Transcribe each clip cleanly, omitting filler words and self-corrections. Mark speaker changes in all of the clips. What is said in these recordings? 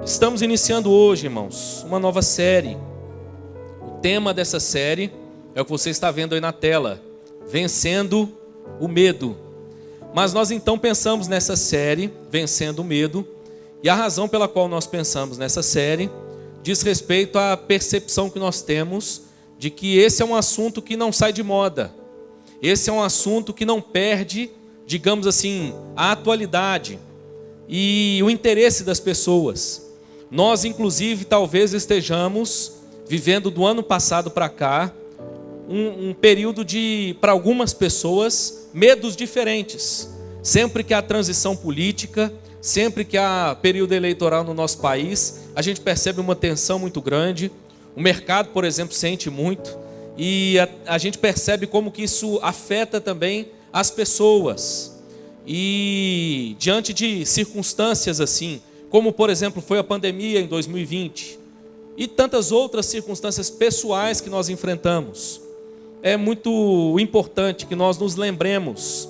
Speaker 1: Estamos iniciando hoje, irmãos, uma nova série. O tema dessa série é o que você está vendo aí na tela: Vencendo o Medo. Mas nós então pensamos nessa série, Vencendo o Medo, e a razão pela qual nós pensamos nessa série diz respeito à percepção que nós temos de que esse é um assunto que não sai de moda. Esse é um assunto que não perde, digamos assim, a atualidade e o interesse das pessoas. Nós, inclusive, talvez estejamos vivendo do ano passado para cá um período de, para algumas pessoas, medos diferentes. Sempre que há transição política, sempre que há período eleitoral no nosso país, a gente percebe uma tensão muito grande. O mercado, por exemplo, sente muito. E a gente percebe como que isso afeta também as pessoas. E diante de circunstâncias assim, como por exemplo foi a pandemia em 2020, e tantas outras circunstâncias pessoais que nós enfrentamos, é muito importante que nós nos lembremos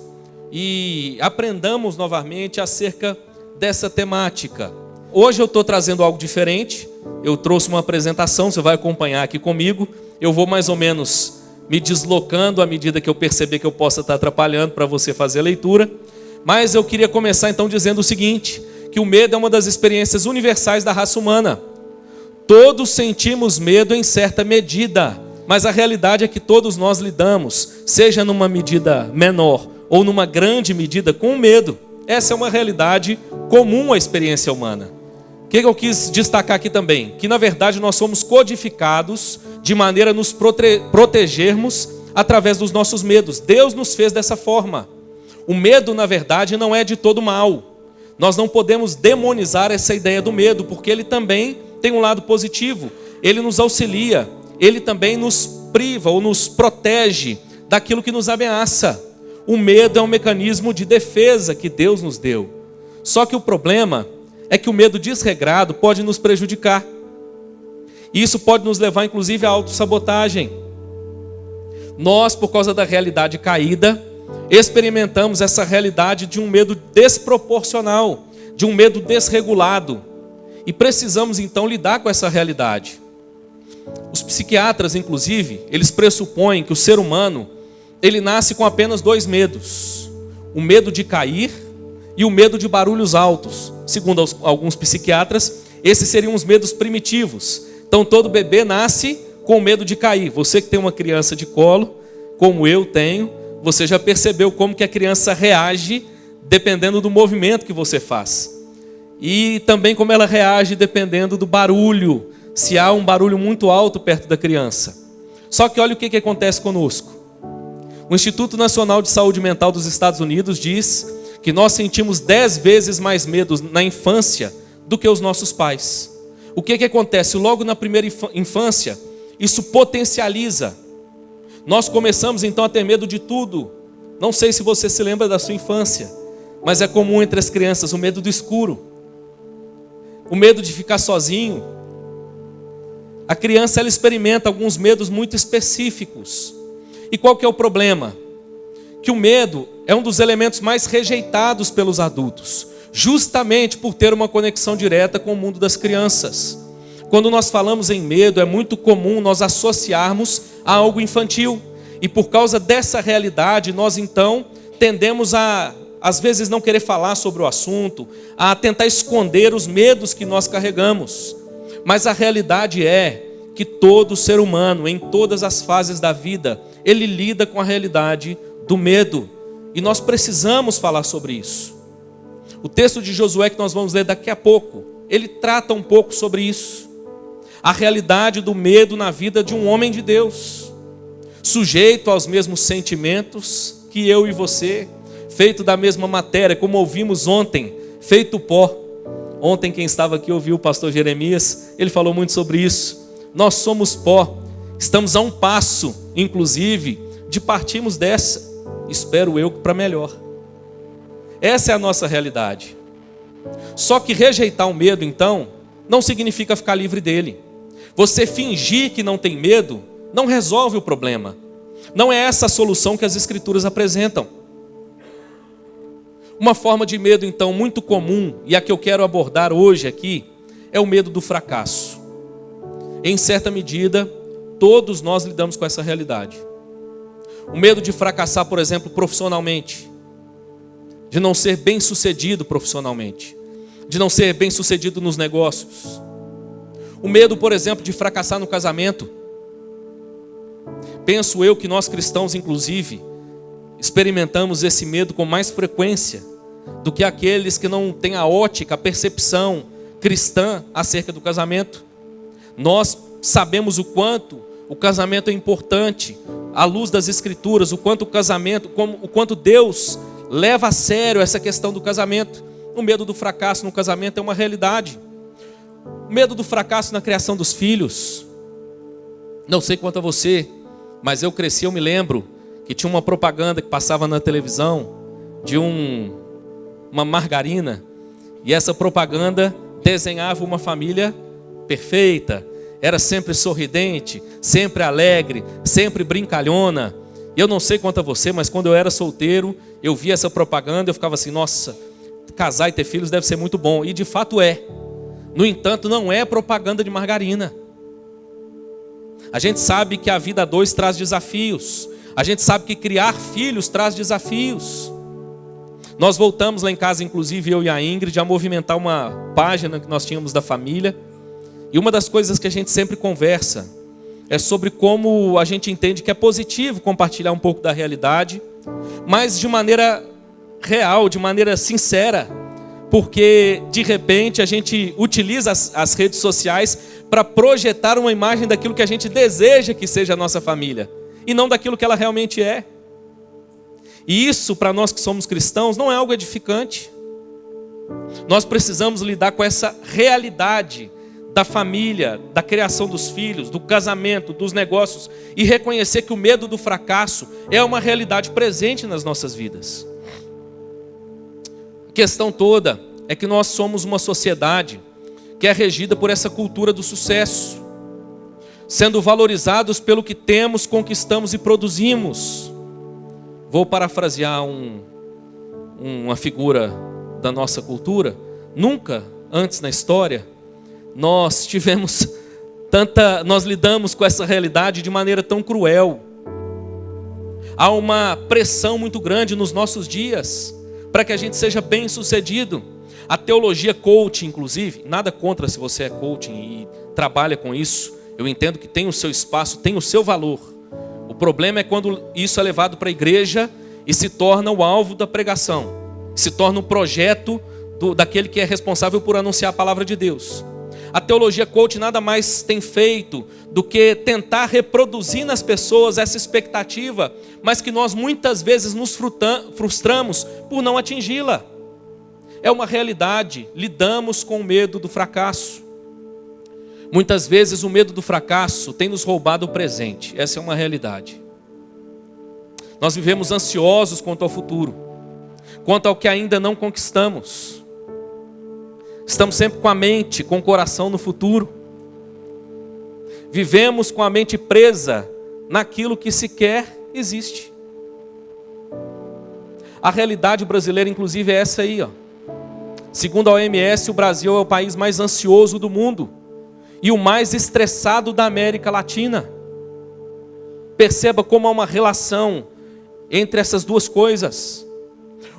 Speaker 1: e aprendamos novamente acerca dessa temática. Hoje eu estou trazendo algo diferente. Eu trouxe uma apresentação, você vai acompanhar aqui comigo. Eu vou mais ou menos me deslocando à medida que eu perceber que eu possa estar atrapalhando para você fazer a leitura. Mas eu queria começar então dizendo o seguinte, que o medo é uma das experiências universais da raça humana. Todos sentimos medo em certa medida, mas a realidade é que todos nós lidamos, seja numa medida menor ou numa grande medida, com o medo. Essa é uma realidade comum à experiência humana. O que eu quis destacar aqui também? Que na verdade nós somos codificados de maneira a nos protegermos através dos nossos medos. Deus nos fez dessa forma. O medo, na verdade, não é de todo mal. Nós não podemos demonizar essa ideia do medo, porque ele também tem um lado positivo. Ele nos auxilia, ele também nos priva ou nos protege daquilo que nos ameaça. O medo é um mecanismo de defesa que Deus nos deu. Só que o problema é que o medo desregrado pode nos prejudicar. E isso pode nos levar, inclusive, à autossabotagem. Nós, por causa da realidade caída, experimentamos essa realidade de um medo desproporcional, de um medo desregulado. E precisamos, então, lidar com essa realidade. Os psiquiatras, inclusive, eles pressupõem que o ser humano, ele nasce com apenas dois medos: o medo de cair e o medo de barulhos altos. Segundo alguns psiquiatras, esses seriam os medos primitivos. Então todo bebê nasce com medo de cair. Você que tem uma criança de colo, como eu tenho, você já percebeu como que a criança reage dependendo do movimento que você faz. E também como ela reage dependendo do barulho, se há um barulho muito alto perto da criança. Só que olha o que acontece conosco. O Instituto Nacional de Saúde Mental dos Estados Unidos diz que nós sentimos 10 vezes mais medo na infância do que os nossos pais. O que acontece? Logo na primeira infância, isso potencializa. Nós começamos então a ter medo de tudo. Não sei se você se lembra da sua infância, mas é comum entre as crianças o medo do escuro, o medo de ficar sozinho. A criança ela experimenta alguns medos muito específicos. E qual que é o problema? Que o medo é um dos elementos mais rejeitados pelos adultos, justamente por ter uma conexão direta com o mundo das crianças. Quando nós falamos em medo, é muito comum nós associarmos a algo infantil. E por causa dessa realidade, nós então tendemos a, às vezes, não querer falar sobre o assunto, a tentar esconder os medos que nós carregamos. Mas a realidade é que todo ser humano, em todas as fases da vida, ele lida com a realidade do medo. E nós precisamos falar sobre isso. O texto de Josué que nós vamos ler daqui a pouco, ele trata um pouco sobre isso. A realidade do medo na vida de um homem de Deus, sujeito aos mesmos sentimentos que eu e você, feito da mesma matéria, como ouvimos ontem, feito pó. Ontem quem estava aqui ouviu o pastor Jeremias, ele falou muito sobre isso. Nós somos pó, estamos a um passo, inclusive, de partirmos dessa, espero eu, para melhor. Essa é a nossa realidade. Só que rejeitar o medo, então, não significa ficar livre dele. Você fingir que não tem medo não resolve o problema. Não é essa a solução que as Escrituras apresentam. Uma forma de medo, então, muito comum, e a que eu quero abordar hoje aqui, é o medo do fracasso. Em certa medida, todos nós lidamos com essa realidade. O medo de fracassar, por exemplo, profissionalmente, de não ser bem-sucedido profissionalmente, de não ser bem-sucedido nos negócios. O medo, por exemplo, de fracassar no casamento. Penso eu que nós cristãos, inclusive, experimentamos esse medo com mais frequência do que aqueles que não têm a ótica, a percepção cristã acerca do casamento. Nós sabemos o quanto o casamento é importante, à luz das Escrituras, o quanto o casamento, o quanto Deus leva a sério essa questão do casamento. O medo do fracasso no casamento é uma realidade. O medo do fracasso na criação dos filhos. Não sei quanto a você, mas eu cresci, eu me lembro que tinha uma propaganda que passava na televisão de uma margarina, e essa propaganda desenhava uma família perfeita, era sempre sorridente, sempre alegre, sempre brincalhona. E eu não sei quanto a você, mas quando eu era solteiro, eu via essa propaganda, eu ficava assim, nossa, casar e ter filhos deve ser muito bom, e de fato é. No entanto, não é propaganda de margarina. A gente sabe que a vida a dois traz desafios. A gente sabe que criar filhos traz desafios. Nós voltamos lá em casa, inclusive eu e a Ingrid, a movimentar uma página que nós tínhamos da família. E uma das coisas que a gente sempre conversa é sobre como a gente entende que é positivo compartilhar um pouco da realidade, mas de maneira real, de maneira sincera. Porque, de repente, a gente utiliza as redes sociais para projetar uma imagem daquilo que a gente deseja que seja a nossa família, e não daquilo que ela realmente é. E isso, para nós que somos cristãos, não é algo edificante. Nós precisamos lidar com essa realidade da família, da criação dos filhos, do casamento, dos negócios, e reconhecer que o medo do fracasso é uma realidade presente nas nossas vidas. A questão toda é que nós somos uma sociedade que é regida por essa cultura do sucesso, sendo valorizados pelo que temos, conquistamos e produzimos. Vou parafrasear uma figura da nossa cultura. Nunca antes na história nós lidamos com essa realidade de maneira tão cruel. Há uma pressão muito grande nos nossos dias para que a gente seja bem sucedido. A teologia coaching, inclusive, nada contra se você é coaching e trabalha com isso. Eu entendo que tem o seu espaço, tem o seu valor. O problema é quando isso é levado para a igreja e se torna o alvo da pregação. Se torna um projeto daquele que é responsável por anunciar a palavra de Deus. A teologia coaching nada mais tem feito do que tentar reproduzir nas pessoas essa expectativa, mas que nós muitas vezes nos frustramos por não atingi-la. É uma realidade, lidamos com o medo do fracasso. Muitas vezes o medo do fracasso tem nos roubado o presente, essa é uma realidade. Nós vivemos ansiosos quanto ao futuro, quanto ao que ainda não conquistamos. Estamos sempre com a mente, com o coração no futuro. Vivemos com a mente presa naquilo que sequer existe. A realidade brasileira, inclusive, é essa aí, ó. Segundo a OMS, o Brasil é o país mais ansioso do mundo e o mais estressado da América Latina. Perceba como há uma relação entre essas duas coisas.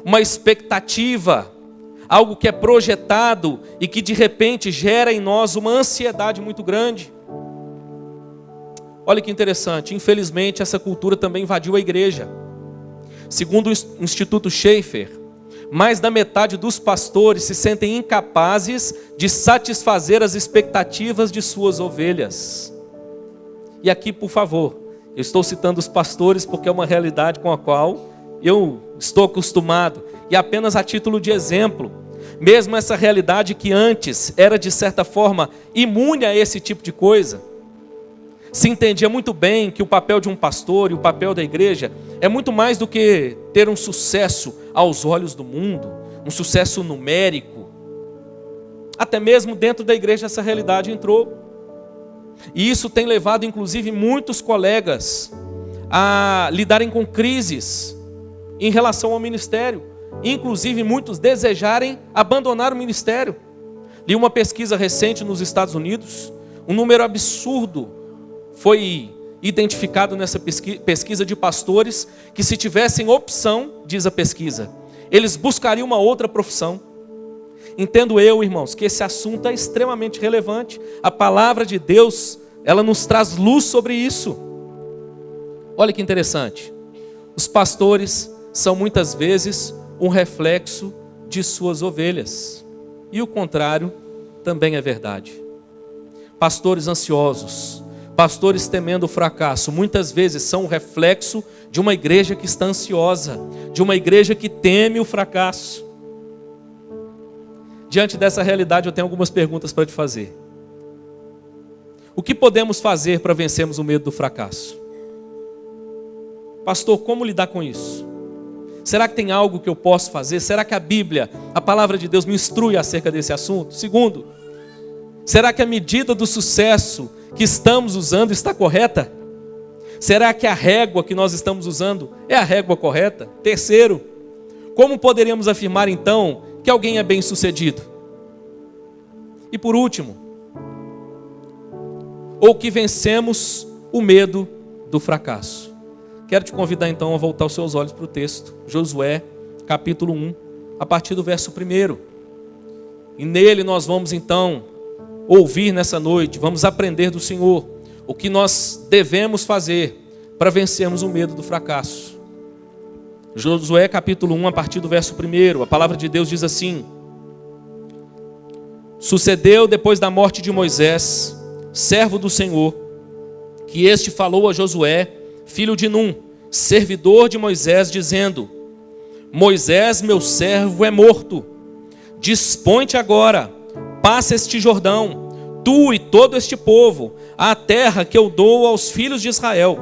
Speaker 1: Uma expectativa, algo que é projetado e que de repente gera em nós uma ansiedade muito grande. Olha que interessante, infelizmente essa cultura também invadiu a igreja. Segundo o Instituto Schaeffer, mais da metade dos pastores se sentem incapazes de satisfazer as expectativas de suas ovelhas. E aqui, por favor, eu estou citando os pastores porque é uma realidade com a qual eu estou acostumado. E apenas a título de exemplo, mesmo essa realidade que antes era de certa forma imune a esse tipo de coisa, se entendia muito bem que o papel de um pastor e o papel da igreja é muito mais do que ter um sucesso aos olhos do mundo, um sucesso numérico. Até mesmo dentro da igreja essa realidade entrou. E isso tem levado inclusive muitos colegas a lidarem com crises em relação ao ministério. Inclusive muitos desejarem abandonar o ministério. Li uma pesquisa recente nos Estados Unidos, um número absurdo foi identificado nessa pesquisa de pastores que, se tivessem opção, diz a pesquisa, eles buscariam uma outra profissão. Entendo eu, irmãos, que esse assunto é extremamente relevante. A palavra de Deus, ela nos traz luz sobre isso. Olha que interessante. Os pastores são muitas vezes um reflexo de suas ovelhas. E o contrário também é verdade. Pastores ansiosos, pastores temendo o fracasso, muitas vezes são um reflexo de uma igreja que está ansiosa, de uma igreja que teme o fracasso. Diante dessa realidade, eu tenho algumas perguntas para te fazer. O que podemos fazer para vencermos o medo do fracasso? Pastor, como lidar com isso? Será que tem algo que eu posso fazer? Será que a Bíblia, a palavra de Deus, me instrui acerca desse assunto? Segundo, será que a medida do sucesso que estamos usando está correta? Será que a régua que nós estamos usando é a régua correta? Terceiro, como poderíamos afirmar então que alguém é bem-sucedido? E por último, ou que vencemos o medo do fracasso? Quero te convidar então a voltar os seus olhos para o texto, Josué, capítulo 1, a partir do verso 1. E nele nós vamos então ouvir nessa noite, vamos aprender do Senhor o que nós devemos fazer para vencermos o medo do fracasso. Josué capítulo 1, a partir do verso 1, a palavra de Deus diz assim: Sucedeu depois da morte de Moisés, servo do Senhor, que este falou a Josué, filho de Num, servidor de Moisés, dizendo: Moisés, meu servo, é morto. Dispõe-te agora, passa este Jordão, tu e todo este povo, à terra que eu dou aos filhos de Israel.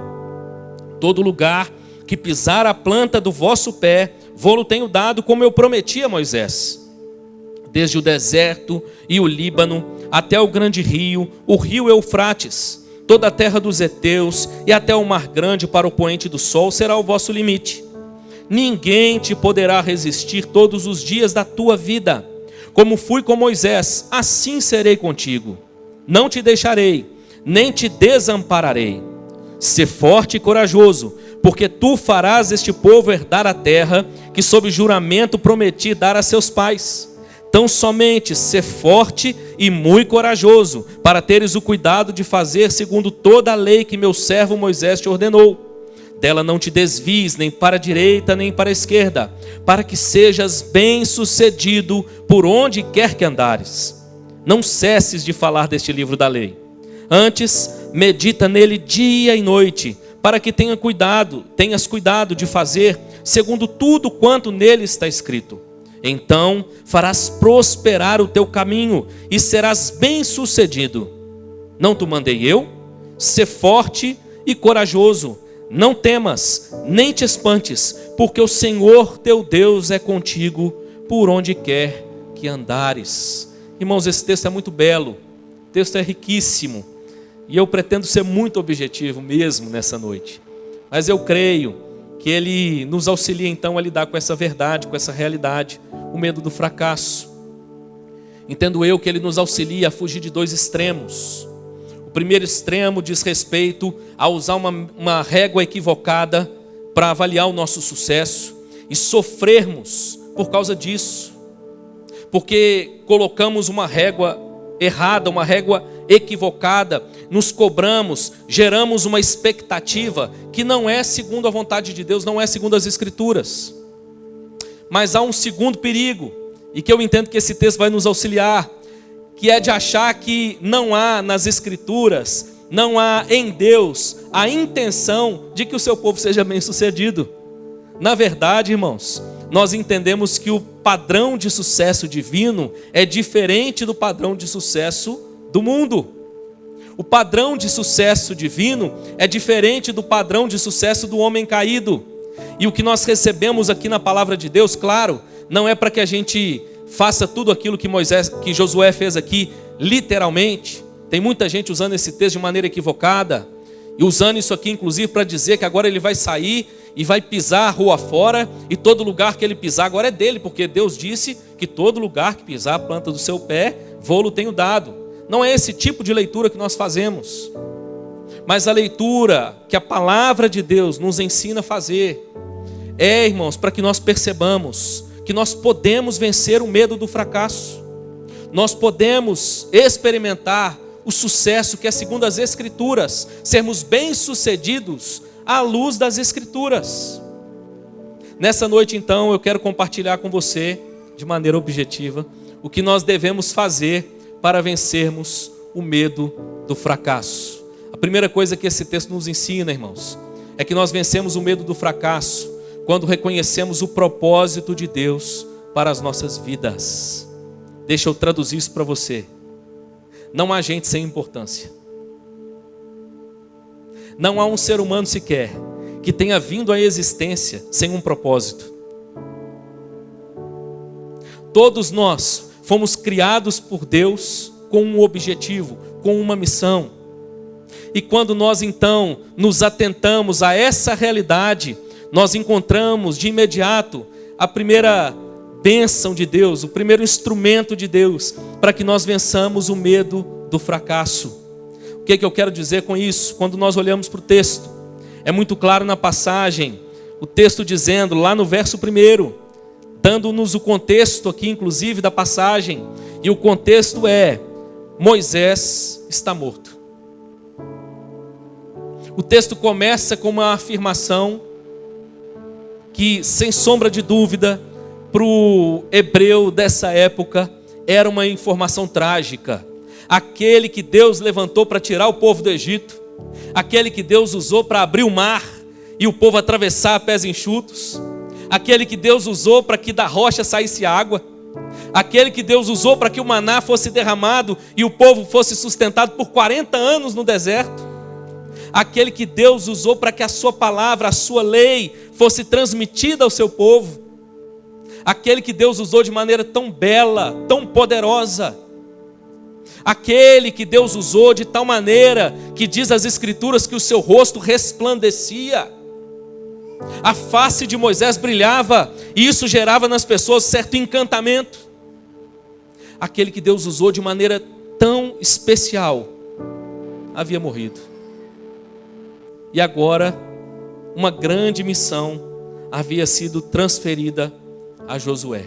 Speaker 1: Todo lugar que pisar a planta do vosso pé, vô-lo tenho dado, como eu prometi a Moisés. Desde o deserto e o Líbano, até o grande rio, o rio Eufrates, toda a terra dos heteus e até o mar grande para o poente do sol será o vosso limite. Ninguém te poderá resistir todos os dias da tua vida. Como fui com Moisés, assim serei contigo. Não te deixarei, nem te desampararei. Sê forte e corajoso, porque tu farás este povo herdar a terra que sob juramento prometi dar a seus pais. Tão somente sê forte e muito corajoso, para teres o cuidado de fazer segundo toda a lei que meu servo Moisés te ordenou. Dela não te desvies nem para a direita nem para a esquerda, para que sejas bem-sucedido por onde quer que andares. Não cesses de falar deste livro da lei. Antes, medita nele dia e noite, para que tenhas cuidado de fazer segundo tudo quanto nele está escrito. Então farás prosperar o teu caminho e serás bem-sucedido. Não te mandei eu? Sê forte e corajoso. Não temas, nem te espantes, porque o Senhor teu Deus é contigo por onde quer que andares. Irmãos, esse texto é muito belo, o texto é riquíssimo, e eu pretendo ser muito objetivo mesmo nessa noite. Mas eu creio que ele nos auxilia então a lidar com essa verdade, com essa realidade, o medo do fracasso. Entendo eu que ele nos auxilia a fugir de dois extremos. O primeiro extremo diz respeito a usar uma régua equivocada para avaliar o nosso sucesso e sofrermos por causa disso, porque colocamos uma régua errada, uma régua equivocada, nos cobramos, geramos uma expectativa que não é segundo a vontade de Deus, não é segundo as Escrituras. Mas há um segundo perigo, e que eu entendo que esse texto vai nos auxiliar, que é de achar que não há nas Escrituras, não há em Deus a intenção de que o seu povo seja bem-sucedido. Na verdade, irmãos, nós entendemos que o padrão de sucesso divino é diferente do padrão de sucesso do mundo. O padrão de sucesso divino é diferente do padrão de sucesso do homem caído. E o que nós recebemos aqui na palavra de Deus, claro, não é para que a gente faça tudo aquilo que Josué fez aqui, literalmente. Tem muita gente usando esse texto de maneira equivocada, e usando isso aqui inclusive para dizer que agora ele vai sair e vai pisar a rua fora, e todo lugar que ele pisar agora é dele, porque Deus disse que todo lugar que pisar a planta do seu pé vou-lo tenho dado. Não é esse tipo de leitura que nós fazemos, mas a leitura que a palavra de Deus nos ensina a fazer irmãos, para que nós percebamos que nós podemos vencer o medo do fracasso. Nós podemos experimentar o sucesso que é segundo as Escrituras, sermos bem-sucedidos à luz das Escrituras. Nessa noite, então, eu quero compartilhar com você, de maneira objetiva, o que nós devemos fazer para vencermos o medo do fracasso. A primeira coisa que esse texto nos ensina, irmãos, é que nós vencemos o medo do fracasso quando reconhecemos o propósito de Deus para as nossas vidas. Deixa eu traduzir isso para você. Não há gente sem importância. Não há um ser humano sequer que tenha vindo à existência sem um propósito. Todos nós fomos criados por Deus com um objetivo, com uma missão. E quando nós então nos atentamos a essa realidade, nós encontramos de imediato a primeira bênção de Deus, o primeiro instrumento de Deus para que nós vençamos o medo do fracasso. O que eu quero dizer com isso? Quando nós olhamos para o texto, é muito claro na passagem, o texto dizendo lá no verso 1, dando-nos o contexto aqui inclusive da passagem, e o contexto é: Moisés está morto. O texto começa com uma afirmação que, sem sombra de dúvida, para o hebreu dessa época, era uma informação trágica. Aquele que Deus levantou para tirar o povo do Egito, aquele que Deus usou para abrir o mar e o povo atravessar a pés enxutos, aquele que Deus usou para que da rocha saísse água, aquele que Deus usou para que o maná fosse derramado e o povo fosse sustentado por 40 anos no deserto, aquele que Deus usou para que a sua palavra, a sua lei fosse transmitida ao seu povo, aquele que Deus usou de maneira tão bela, tão poderosa, aquele que Deus usou de tal maneira que diz as Escrituras que o seu rosto resplandecia, a face de Moisés brilhava e isso gerava nas pessoas certo encantamento. Aquele que Deus usou de maneira tão especial havia morrido. E agora uma grande missão havia sido transferida a Josué.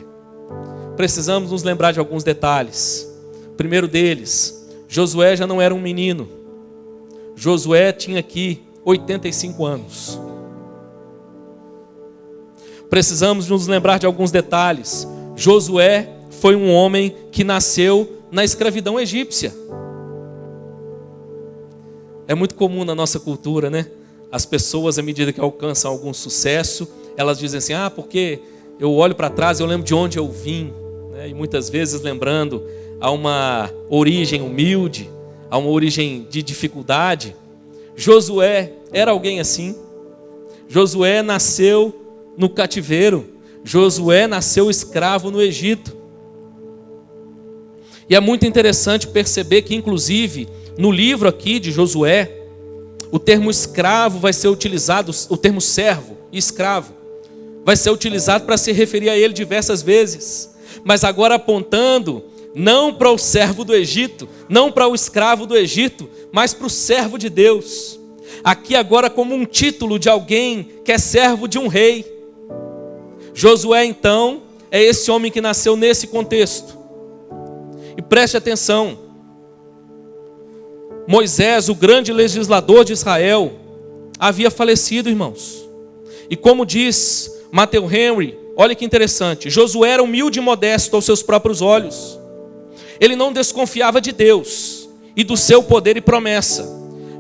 Speaker 1: Precisamos nos lembrar de alguns detalhes. O primeiro deles, Josué já não era um menino. Josué tinha aqui 85 anos. Precisamos nos lembrar de alguns detalhes. Josué foi um homem que nasceu na escravidão egípcia. É muito comum na nossa cultura, né? As pessoas, à medida que alcançam algum sucesso, elas dizem assim: porque eu olho para trás, eu lembro de onde eu vim, né? E muitas vezes lembrando a uma origem humilde, a uma origem de dificuldade. Josué era alguém assim. Josué nasceu no cativeiro. Josué nasceu escravo no Egito. E é muito interessante perceber que, inclusive, no livro aqui de Josué, o termo escravo vai ser utilizado, o termo servo e escravo, vai ser utilizado para se referir a ele diversas vezes. Mas agora apontando não para o servo do Egito, não para o escravo do Egito, mas para o servo de Deus. Aqui agora como um título de alguém que é servo de um rei. Josué então é esse homem que nasceu nesse contexto. E preste atenção, Moisés, o grande legislador de Israel, havia falecido, irmãos. E como diz Matthew Henry, olha que interessante, Josué era humilde e modesto aos seus próprios olhos. Ele não desconfiava de Deus e do seu poder e promessa,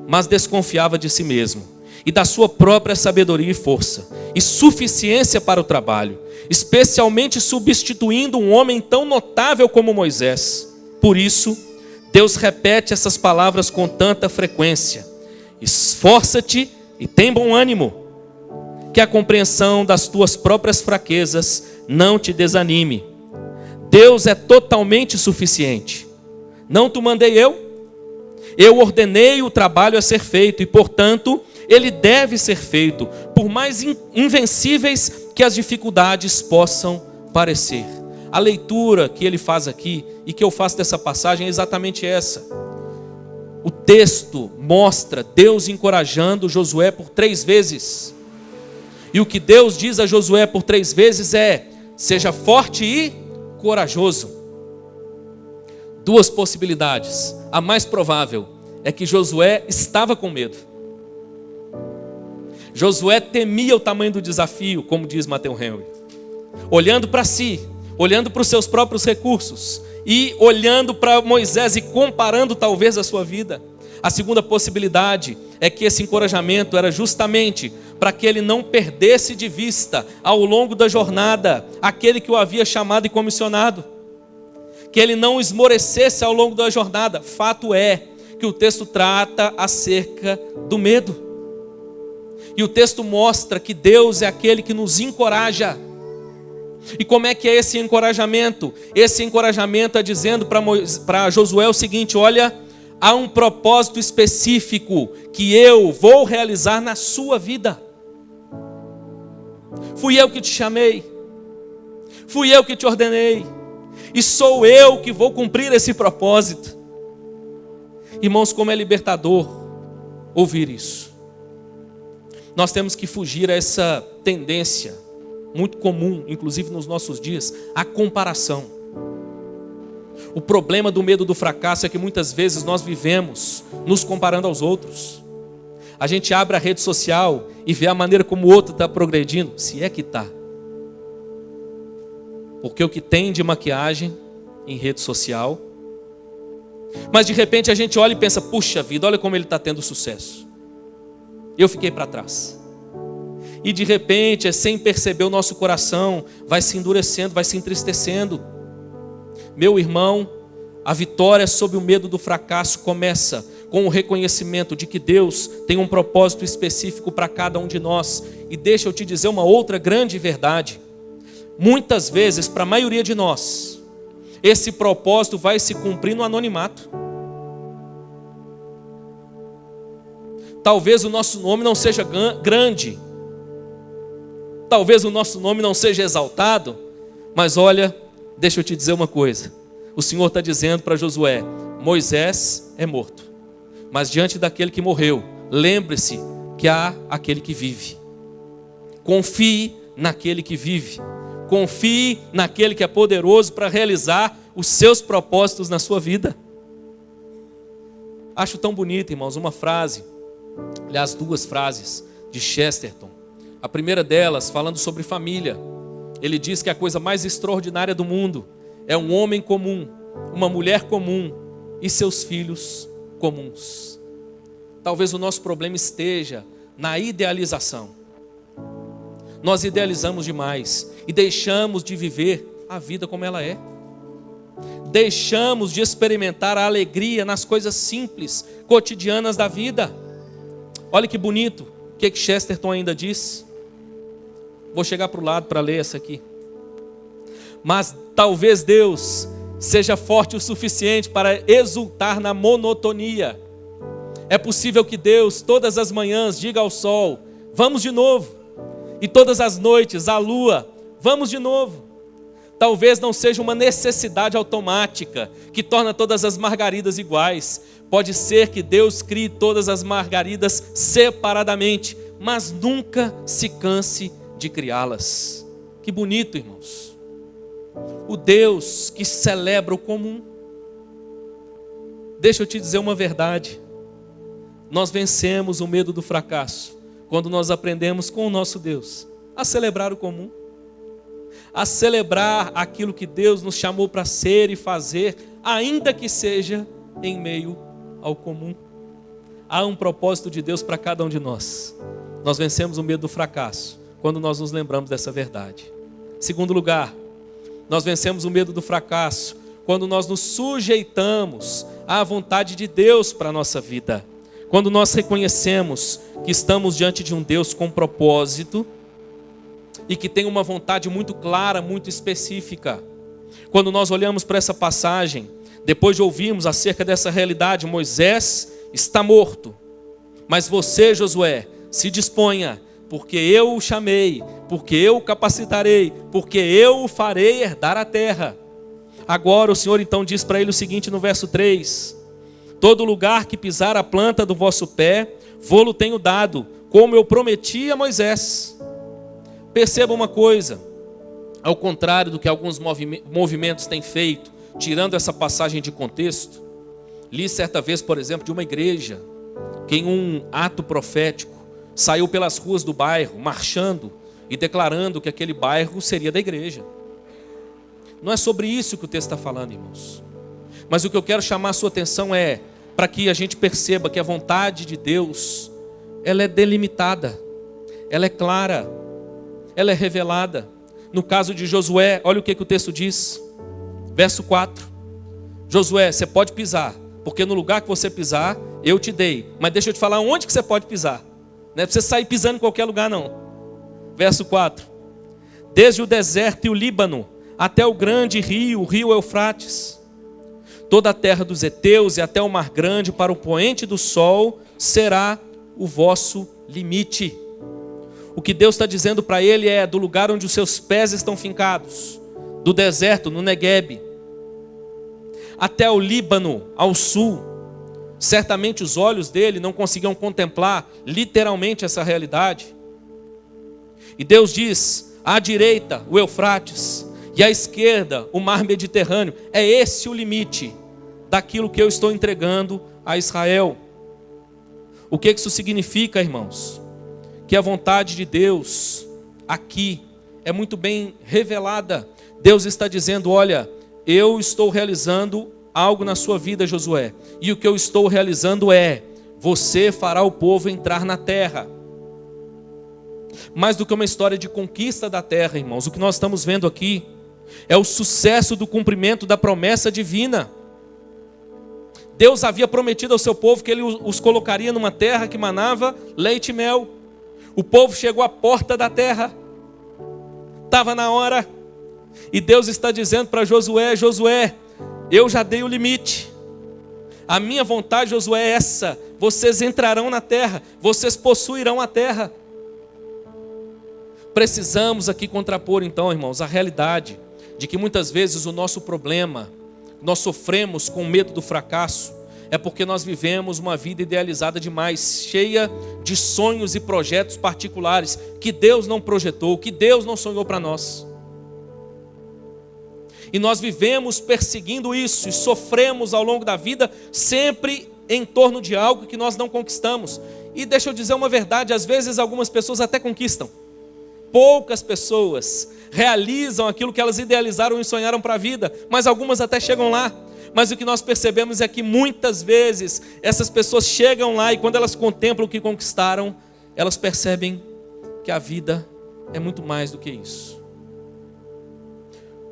Speaker 1: mas desconfiava de si mesmo e da sua própria sabedoria e força e suficiência para o trabalho, especialmente substituindo um homem tão notável como Moisés. Por isso, Deus repete essas palavras com tanta frequência: esforça-te e tem bom ânimo, que a compreensão das tuas próprias fraquezas não te desanime. Deus é totalmente suficiente. Não te mandei eu ordenei o trabalho a ser feito e, portanto, ele deve ser feito, por mais invencíveis que as dificuldades possam parecer. A leitura que ele faz aqui e que eu faço dessa passagem é exatamente essa. O texto mostra Deus encorajando Josué por 3 vezes. E o que Deus diz a Josué por 3 vezes é: seja forte e corajoso. 2 possibilidades. A mais provável é que Josué estava com medo. Josué temia o tamanho do desafio, como diz Matthew Henry. Olhando para si, olhando para os seus próprios recursos e olhando para Moisés e comparando talvez a sua vida. A segunda possibilidade é que esse encorajamento era justamente para que ele não perdesse de vista ao longo da jornada aquele que o havia chamado e comissionado. Que ele não esmorecesse ao longo da jornada. Fato é que o texto trata acerca do medo. E o texto mostra que Deus é aquele que nos encoraja. E como é que é esse encorajamento? Esse encorajamento é dizendo para Josué o seguinte: olha, há um propósito específico que eu vou realizar na sua vida. Fui eu que te chamei, fui eu que te ordenei, e sou eu que vou cumprir esse propósito. Irmãos, como é libertador ouvir isso. Nós temos que fugir a essa tendência muito comum, inclusive nos nossos dias, a comparação. O problema do medo do fracasso é que muitas vezes nós vivemos nos comparando aos outros. A gente abre a rede social e vê a maneira como o outro está progredindo, se é que está. Porque o que tem de maquiagem em rede social, mas de repente a gente olha e pensa: puxa vida, olha como ele está tendo sucesso. Eu fiquei para trás. E de repente, sem perceber, o nosso coração vai se endurecendo, vai se entristecendo. Meu irmão, a vitória sobre o medo do fracasso começa com o reconhecimento de que Deus tem um propósito específico para cada um de nós. E deixa eu te dizer uma outra grande verdade. Muitas vezes, para a maioria de nós, esse propósito vai se cumprir no anonimato. Talvez o nosso nome não seja grande, talvez o nosso nome não seja exaltado, mas olha, deixa eu te dizer uma coisa. O Senhor está dizendo para Josué: Moisés é morto, mas diante daquele que morreu, lembre-se que há aquele que vive. Confie naquele que vive. Confie naquele que é poderoso para realizar os seus propósitos na sua vida. Acho tão bonito, irmãos, uma frase, aliás, 2 frases de Chesterton. A primeira delas, falando sobre família. Ele diz que a coisa mais extraordinária do mundo é um homem comum, uma mulher comum e seus filhos comuns. Talvez o nosso problema esteja na idealização. Nós idealizamos demais e deixamos de viver a vida como ela é. Deixamos de experimentar a alegria nas coisas simples, cotidianas da vida. Olha que bonito, o que Chesterton ainda diz? Vou chegar para o lado para ler essa aqui. Mas talvez Deus seja forte o suficiente para exultar na monotonia. É possível que Deus todas as manhãs diga ao sol: vamos de novo. E todas as noites à lua: vamos de novo. Talvez não seja uma necessidade automática que torna todas as margaridas iguais. Pode ser que Deus crie todas as margaridas separadamente, mas nunca se canse de criá-las. Que bonito, irmãos. O Deus que celebra o comum. Deixa eu te dizer uma verdade. Nós vencemos o medo do fracasso quando nós aprendemos com o nosso Deus a celebrar o comum, a celebrar aquilo que Deus nos chamou para ser e fazer, ainda que seja em meio ao comum. Há um propósito de Deus para cada um de nós. Nós vencemos o medo do fracasso quando nós nos lembramos dessa verdade. Segundo lugar, nós vencemos o medo do fracasso quando nós nos sujeitamos à vontade de Deus para a nossa vida. Quando nós reconhecemos que estamos diante de um Deus com propósito e que tem uma vontade muito clara, muito específica. Quando nós olhamos para essa passagem, depois de ouvirmos acerca dessa realidade, Moisés está morto. Mas você, Josué, se disponha, porque eu o chamei, porque eu o capacitarei, porque eu o farei herdar a terra. Agora o Senhor então diz para ele o seguinte no verso 3: todo lugar que pisar a planta do vosso pé, vô-lo tenho dado, como eu prometi a Moisés. Perceba uma coisa, ao contrário do que alguns movimentos têm feito, tirando essa passagem de contexto, li certa vez, por exemplo, de uma igreja, que em um ato profético, saiu pelas ruas do bairro, marchando e declarando que aquele bairro seria da igreja. Não é sobre isso que o texto está falando, irmãos. Mas o que eu quero chamar a sua atenção é, para que a gente perceba que a vontade de Deus, ela é delimitada, ela é clara, ela é revelada. No caso de Josué, olha o que o texto diz, verso 4. Josué, você pode pisar, porque no lugar que você pisar, eu te dei. Mas deixa eu te falar onde que você pode pisar. Não é para você sair pisando em qualquer lugar, não. Verso 4. Desde o deserto e o Líbano, até o grande rio, o rio Eufrates, toda a terra dos heteus e até o mar grande, para o poente do sol, será o vosso limite. O que Deus está dizendo para ele é do lugar onde os seus pés estão fincados, do deserto, no Neguebe, até o Líbano, ao sul. Certamente os olhos dele não conseguiam contemplar literalmente essa realidade. E Deus diz, à direita o Eufrates e à esquerda o mar Mediterrâneo. É esse o limite daquilo que eu estou entregando a Israel. O que isso significa, irmãos? Que a vontade de Deus aqui é muito bem revelada. Deus está dizendo, olha, eu estou realizando algo na sua vida, Josué. E o que eu estou realizando é, você fará o povo entrar na terra. Mais do que uma história de conquista da terra, irmãos, o que nós estamos vendo aqui é o sucesso do cumprimento da promessa divina. Deus havia prometido ao seu povo que ele os colocaria numa terra que manava leite e mel. O povo chegou à porta da terra, estava na hora, e Deus está dizendo para Josué, Josué, eu já dei o limite. A minha vontade, Josué, é essa: vocês entrarão na terra, vocês possuirão a terra. Precisamos aqui contrapor então, irmãos, a realidade de que muitas vezes o nosso problema, nós sofremos com medo do fracasso, é porque nós vivemos uma vida idealizada demais, cheia de sonhos e projetos particulares que Deus não projetou, que Deus não sonhou para nós. E nós vivemos perseguindo isso e sofremos ao longo da vida sempre em torno de algo que nós não conquistamos. E deixa eu dizer uma verdade, às vezes algumas pessoas até conquistam. Poucas pessoas realizam aquilo que elas idealizaram e sonharam para a vida, mas algumas até chegam lá. Mas o que nós percebemos é que muitas vezes essas pessoas chegam lá e quando elas contemplam o que conquistaram, elas percebem que a vida é muito mais do que isso.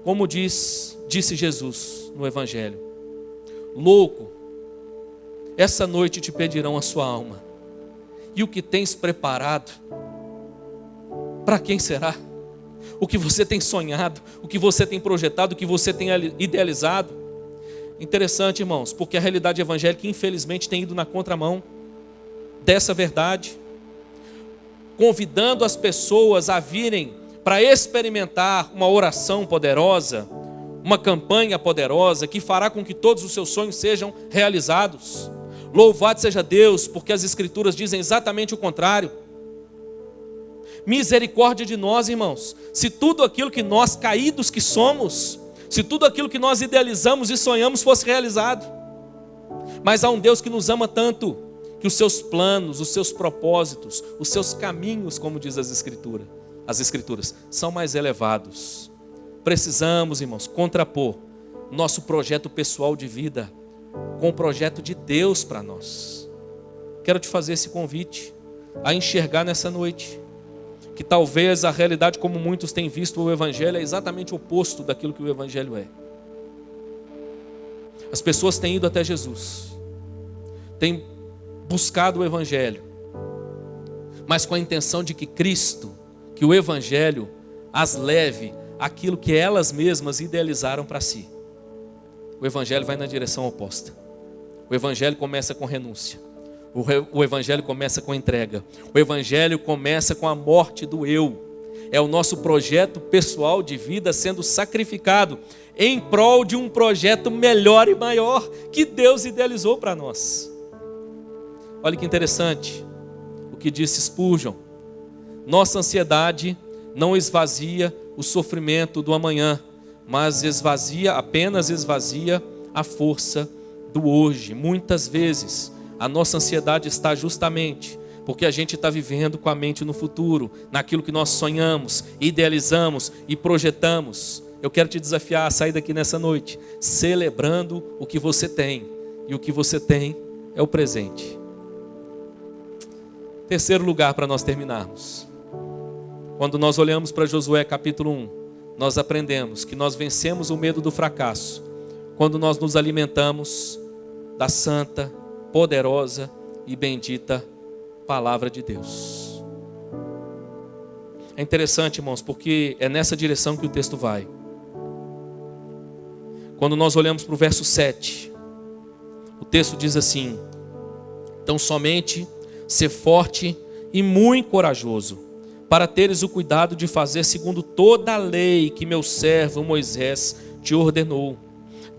Speaker 1: Como disse Jesus no Evangelho, louco, essa noite te pedirão a sua alma, e o que tens preparado, para quem será? O que você tem sonhado, o que você tem projetado, o que você tem idealizado. Interessante, irmãos, porque a realidade evangélica infelizmente tem ido na contramão dessa verdade, convidando as pessoas a virem para experimentar uma oração poderosa, uma campanha poderosa que fará com que todos os seus sonhos sejam realizados. Louvado seja Deus, porque as Escrituras dizem exatamente o contrário. Misericórdia de nós, irmãos, se tudo aquilo que nós caídos que somos, se tudo aquilo que nós idealizamos e sonhamos fosse realizado. Mas há um Deus que nos ama tanto, que os seus planos, os seus propósitos, os seus caminhos, como diz as Escrituras, são mais elevados. Precisamos, irmãos, contrapor nosso projeto pessoal de vida com o projeto de Deus para nós. Quero te fazer esse convite a enxergar nessa noite que talvez a realidade como muitos têm visto o Evangelho é exatamente o oposto daquilo que o Evangelho é. As pessoas têm ido até Jesus, têm buscado o Evangelho, mas com a intenção de que Cristo, que o Evangelho as leve àquilo que elas mesmas idealizaram para si. O Evangelho vai na direção oposta. O Evangelho começa com renúncia. O Evangelho começa com entrega. O Evangelho começa com a morte do eu. É o nosso projeto pessoal de vida sendo sacrificado em prol de um projeto melhor e maior que Deus idealizou para nós. Olha que interessante o que disse Spurgeon: nossa ansiedade não esvazia o sofrimento do amanhã, mas apenas esvazia a força do hoje. Muitas vezes a nossa ansiedade está justamente porque a gente está vivendo com a mente no futuro, naquilo que nós sonhamos, idealizamos e projetamos. Eu quero te desafiar a sair daqui nessa noite celebrando o que você tem, e o que você tem é o presente. Terceiro lugar para nós terminarmos. Quando nós olhamos para Josué capítulo 1, nós aprendemos que nós vencemos o medo do fracasso quando nós nos alimentamos da santa, poderosa e bendita palavra de Deus. É interessante, irmãos, porque é nessa direção que o texto vai. Quando nós olhamos para o verso 7, o texto diz assim: então somente ser forte e muito corajoso, para teres o cuidado de fazer segundo toda a lei que meu servo Moisés te ordenou.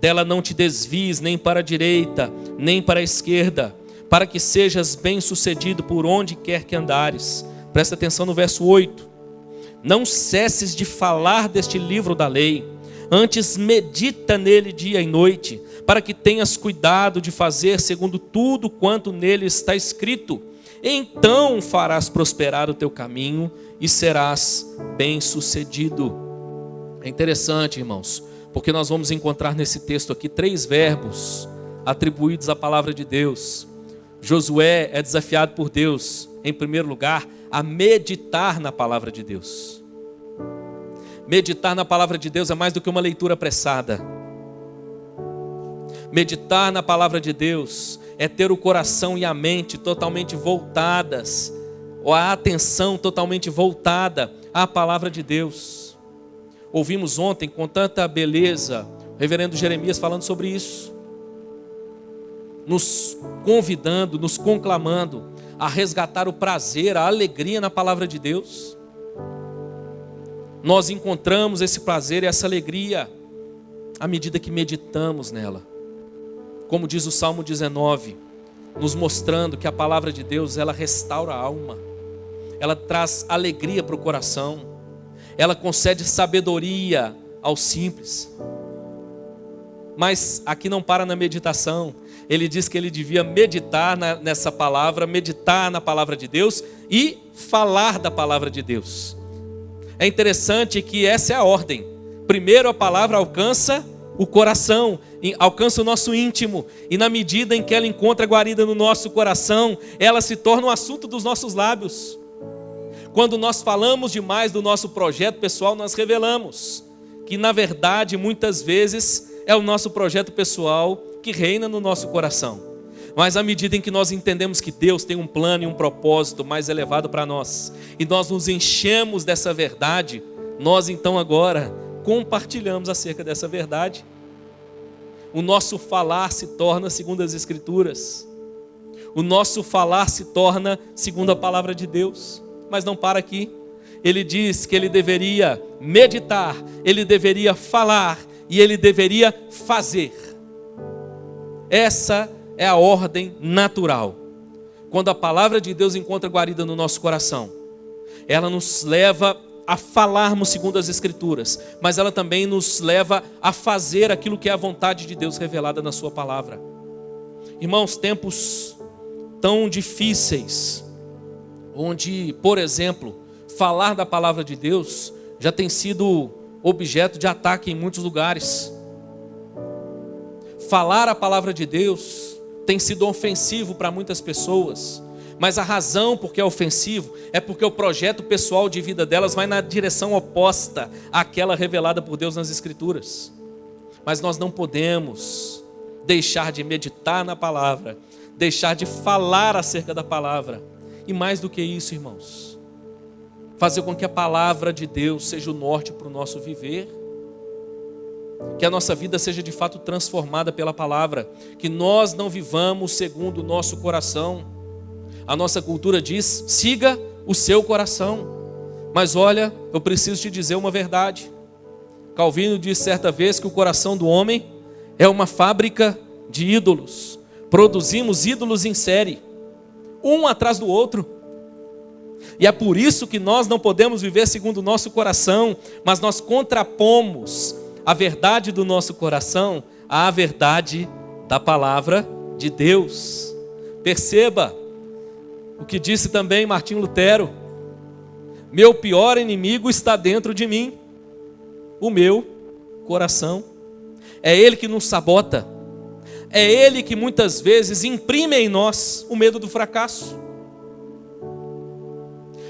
Speaker 1: Dela não te desvies nem para a direita, nem para a esquerda, para que sejas bem-sucedido por onde quer que andares. Presta atenção no verso 8. Não cesses de falar deste livro da lei, antes medita nele dia e noite, para que tenhas cuidado de fazer segundo tudo quanto nele está escrito. Então farás prosperar o teu caminho e serás bem-sucedido. É interessante, irmãos, porque nós vamos encontrar nesse texto aqui 3 verbos atribuídos à palavra de Deus. Josué é desafiado por Deus, em primeiro lugar, a meditar na palavra de Deus. Meditar na palavra de Deus é mais do que uma leitura apressada. Meditar na palavra de Deus é ter o coração e a mente totalmente voltadas, ou a atenção totalmente voltada à palavra de Deus. Ouvimos ontem com tanta beleza o reverendo Jeremias falando sobre isso, nos convidando, nos conclamando a resgatar o prazer, a alegria na palavra de Deus. Nós encontramos esse prazer e essa alegria à medida que meditamos nela. Como diz o Salmo 19, nos mostrando que a palavra de Deus, ela restaura a alma, ela traz alegria para o coração, ela concede sabedoria aos simples. Mas aqui não para na meditação. Ele diz que ele devia meditar nessa palavra, meditar na palavra de Deus e falar da palavra de Deus. É interessante que essa é a ordem. Primeiro a palavra alcança o coração, alcança o nosso íntimo, e na medida em que ela encontra guarida no nosso coração, ela se torna um assunto dos nossos lábios. Quando nós falamos demais do nosso projeto pessoal, nós revelamos que na verdade muitas vezes é o nosso projeto pessoal que reina no nosso coração. Mas à medida em que nós entendemos que Deus tem um plano e um propósito mais elevado para nós, e nós nos enchemos dessa verdade, nós então agora compartilhamos acerca dessa verdade. O nosso falar se torna segundo as Escrituras. O nosso falar se torna segundo a palavra de Deus. Mas não para aqui. Ele diz que ele deveria meditar, ele deveria falar e ele deveria fazer. Essa é a ordem natural. Quando a palavra de Deus encontra guarida no nosso coração, ela nos leva a falarmos segundo as Escrituras, mas ela também nos leva a fazer aquilo que é a vontade de Deus revelada na sua palavra. Irmãos, tempos tão difíceis, onde, por exemplo, falar da palavra de Deus já tem sido objeto de ataque em muitos lugares. Falar a palavra de Deus tem sido ofensivo para muitas pessoas, mas a razão por que é ofensivo é porque o projeto pessoal de vida delas vai na direção oposta àquela revelada por Deus nas Escrituras. Mas nós não podemos deixar de meditar na palavra, deixar de falar acerca da palavra, e mais do que isso, irmãos, fazer com que a palavra de Deus seja o norte para o nosso viver, que a nossa vida seja de fato transformada pela palavra, que nós não vivamos segundo o nosso coração. A nossa cultura diz: siga o seu coração, Mas olha, eu preciso te dizer uma verdade. Calvino disse certa vez que o coração do homem é uma fábrica de ídolos. Produzimos ídolos em série, um atrás do outro. E é por isso que nós não podemos viver segundo o nosso coração, mas nós contrapomos a verdade do nosso coração à verdade da palavra de Deus. Perceba o que disse também Martinho Lutero: meu pior inimigo está dentro de mim, o meu coração. É ele que nos sabota, é ele que muitas vezes imprime em nós o medo do fracasso,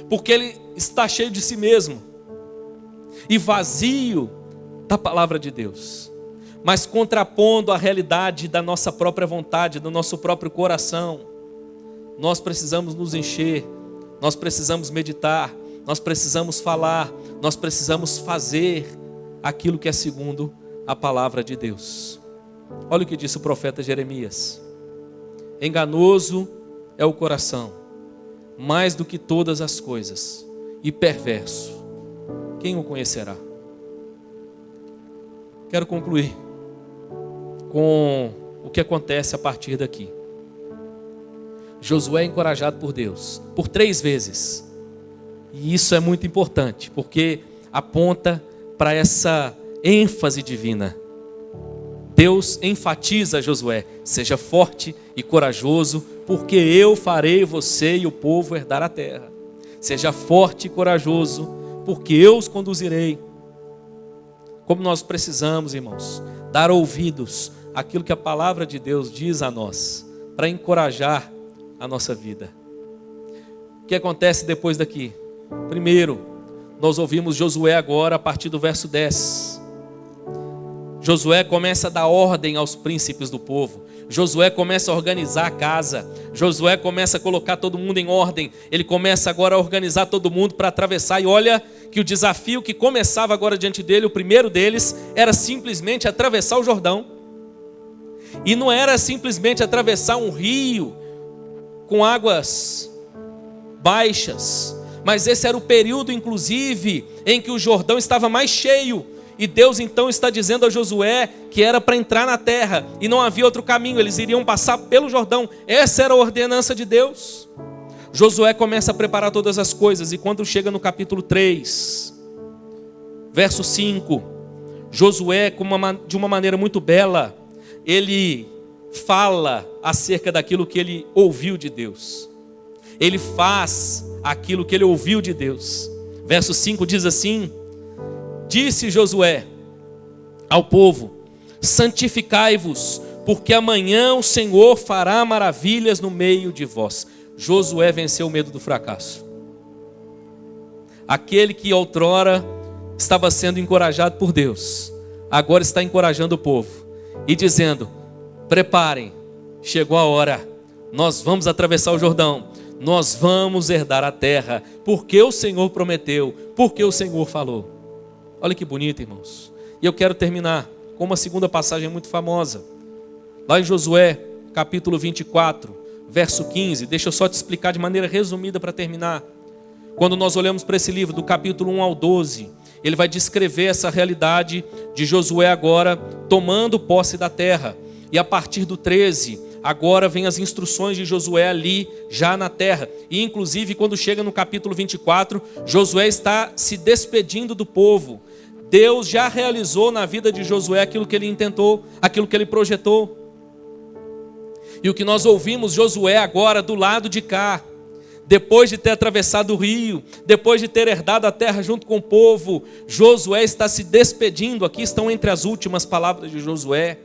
Speaker 1: porque ele está cheio de si mesmo e vazio da palavra de Deus. Mas contrapondo a realidade da nossa própria vontade, do nosso próprio coração, nós precisamos nos encher, nós precisamos meditar, nós precisamos falar, nós precisamos fazer aquilo que é segundo a palavra de Deus. Olha o que disse o profeta Jeremias: enganoso é o coração, mais do que todas as coisas, e perverso, quem o conhecerá? Quero concluir com o que acontece a partir daqui. Josué é encorajado por Deus por 3 vezes. E isso é muito importante, porque aponta para essa ênfase divina. Deus enfatiza a Josué: seja forte e corajoso, porque eu farei você e o povo herdar a terra. Seja forte e corajoso, porque eu os conduzirei. Como nós precisamos, irmãos, dar ouvidos àquilo que a palavra de Deus diz a nós, para encorajar a nossa vida. O que acontece depois daqui? Primeiro, nós ouvimos Josué agora a partir do verso 10. Josué começa a dar ordem aos príncipes do povo. Josué começa a organizar a casa. Josué começa a colocar todo mundo em ordem. Ele começa agora a organizar todo mundo para atravessar. E olha que o desafio que começava agora diante dele, o primeiro deles, era simplesmente atravessar o Jordão. E não era simplesmente atravessar um rio com águas baixas, mas esse era o período, inclusive, em que o Jordão estava mais cheio. E Deus então está dizendo a Josué que era para entrar na terra e não havia outro caminho, eles iriam passar pelo Jordão. Essa era a ordenança de Deus. Josué começa a preparar todas as coisas, e quando chega no capítulo 3, verso 5, Josué, de uma maneira muito bela, ele fala acerca daquilo que ele ouviu de Deus. Ele faz aquilo que ele ouviu de Deus. Verso 5 diz assim: disse Josué ao povo: santificai-vos, porque amanhã o Senhor fará maravilhas no meio de vós. Josué venceu o medo do fracasso. Aquele que outrora estava sendo encorajado por Deus, agora está encorajando o povo e dizendo: preparem, chegou a hora, nós vamos atravessar o Jordão, nós vamos herdar a terra, porque o Senhor prometeu, porque o Senhor falou. Olha que bonito, irmãos. E eu quero terminar com uma segunda passagem muito famosa. Lá em Josué, capítulo 24, verso 15. Deixa eu só te explicar de maneira resumida para terminar. Quando nós olhamos para esse livro, do capítulo 1 ao 12, ele vai descrever essa realidade de Josué agora tomando posse da terra. E a partir do 13, agora vem as instruções de Josué ali, já na terra. E inclusive quando chega no capítulo 24, Josué está se despedindo do povo. Deus já realizou na vida de Josué aquilo que ele intentou, aquilo que ele projetou. E o que nós ouvimos Josué agora do lado de cá, depois de ter atravessado o rio, depois de ter herdado a terra junto com o povo, Josué está se despedindo. Aqui estão entre as últimas palavras de Josué.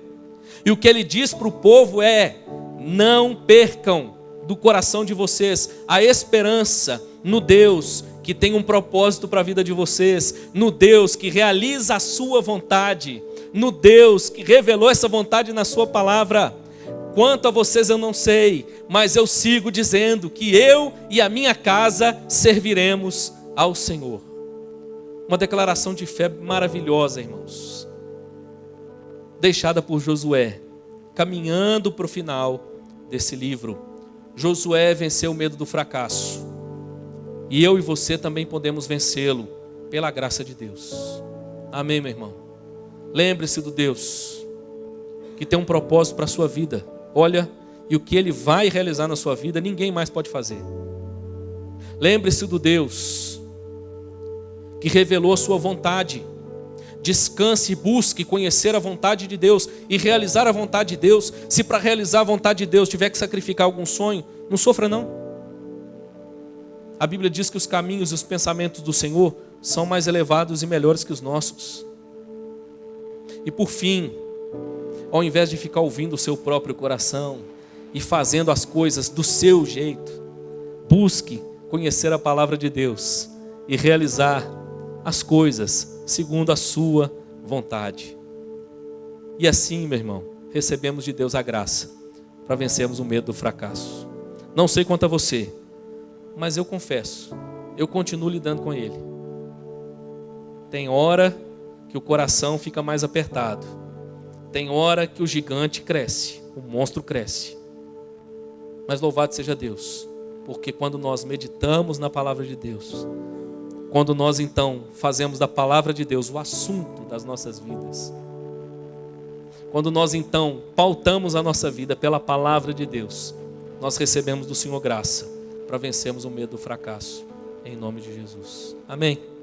Speaker 1: E o que ele diz para o povo é: não percam do coração de vocês a esperança no Deus que tem um propósito para a vida de vocês, no Deus que realiza a sua vontade, no Deus que revelou essa vontade na sua palavra. Quanto a vocês eu não sei, mas eu sigo dizendo que eu e a minha casa serviremos ao Senhor. Uma declaração de fé maravilhosa, irmãos, deixada por Josué, caminhando para o final desse livro. Josué venceu o medo do fracasso. E eu e você também podemos vencê-lo pela graça de Deus. Amém, meu irmão? Lembre-se do Deus que tem um propósito para a sua vida. Olha, e o que Ele vai realizar na sua vida, ninguém mais pode fazer. Lembre-se do Deus que revelou a sua vontade. Descanse e busque conhecer a vontade de Deus e realizar a vontade de Deus. Se para realizar a vontade de Deus tiver que sacrificar algum sonho, não sofra não. A Bíblia diz que os caminhos e os pensamentos do Senhor são mais elevados e melhores que os nossos. E por fim, ao invés de ficar ouvindo o seu próprio coração e fazendo as coisas do seu jeito, busque conhecer a palavra de Deus e realizar as coisas segundo a sua vontade. E assim, meu irmão, recebemos de Deus a graça para vencermos o medo do fracasso. Não sei quanto a você, mas eu confesso, eu continuo lidando com ele. Tem hora que o coração fica mais apertado. Tem hora que o gigante cresce, o monstro cresce. Mas louvado seja Deus, porque quando nós meditamos na palavra de Deus, quando nós então fazemos da palavra de Deus o assunto das nossas vidas, quando nós então pautamos a nossa vida pela palavra de Deus, nós recebemos do Senhor graça para vencermos o medo do fracasso, em nome de Jesus. Amém.